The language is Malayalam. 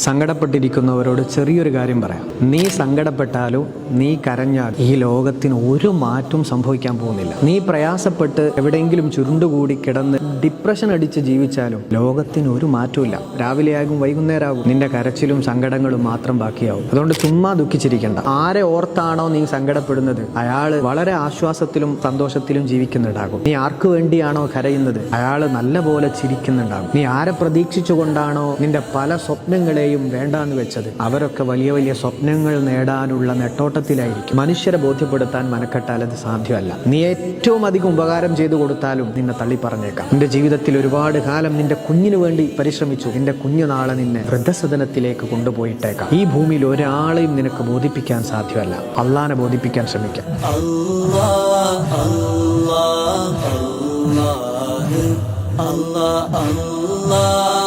സങ്കടപ്പെട്ടിരിക്കുന്നവരോട് ചെറിയൊരു കാര്യം പറയാം. നീ സങ്കടപ്പെട്ടാലോ നീ കരഞ്ഞാൽ ഈ ലോകത്തിന് ഒരു മാറ്റവും സംഭവിക്കാൻ പോകുന്നില്ല. നീ പ്രയാസപ്പെട്ട് എവിടെയെങ്കിലും ചുരുണ്ടുകൂടി കിടന്ന് ഡിപ്രഷൻ അടിച്ച് ജീവിച്ചാലും ലോകത്തിന് ഒരു മാറ്റമില്ല. രാവിലെയാകും വൈകുന്നേരമാകും, നിന്റെ കരച്ചിലും സങ്കടങ്ങളും മാത്രം ബാക്കിയാവും. അതുകൊണ്ട് ചുമ്മാ ദുഃഖിച്ചിരിക്കണ്ട. ആരെ ഓർത്താണോ നീ സങ്കടപ്പെടുന്നത് അയാള് വളരെ ആശ്വാസത്തിലും സന്തോഷത്തിലും ജീവിക്കുന്നുണ്ടാകും. നീ ആർക്കു വേണ്ടിയാണോ കരയുന്നത് അയാള് നല്ല പോലെ ചിരിക്കുന്നുണ്ടാകും. നീ ആരെ പ്രതീക്ഷിച്ചുകൊണ്ടാണോ നിന്റെ പല സ്വപ്നങ്ങളെയും വേണ്ടാന്ന് വെച്ചത് അവരൊക്കെ വലിയ വലിയ സ്വപ്നങ്ങൾ നേടാനുള്ള നെട്ടോട്ടത്തിലായിരിക്കും. മനുഷ്യരെ ബോധ്യപ്പെടുത്താൻ മനക്കെട്ടാൽ അത് സാധ്യമല്ല. നീ ഏറ്റവും അധികം ഉപകാരം ചെയ്തു കൊടുത്താലും നിന്നെ തള്ളി പറഞ്ഞേക്കാം. നിന്റെ ജീവിതത്തിൽ ഒരുപാട് കാലം നിന്റെ കുഞ്ഞിനു വേണ്ടി പരിശ്രമിച്ചു. നിന്റെ കുഞ്ഞു നാളെ നിന്നെ വൃദ്ധസദനത്തിലേക്ക് കൊണ്ടുപോയിട്ടേക്കാം. ഈ ഭൂമിയിൽ ഒരാളെയും നിനക്ക് ബോധിപ്പിക്കാൻ സാധ്യമല്ല. അള്ളാനെ ബോധിപ്പിക്കാൻ ശ്രമിക്കാം. Allah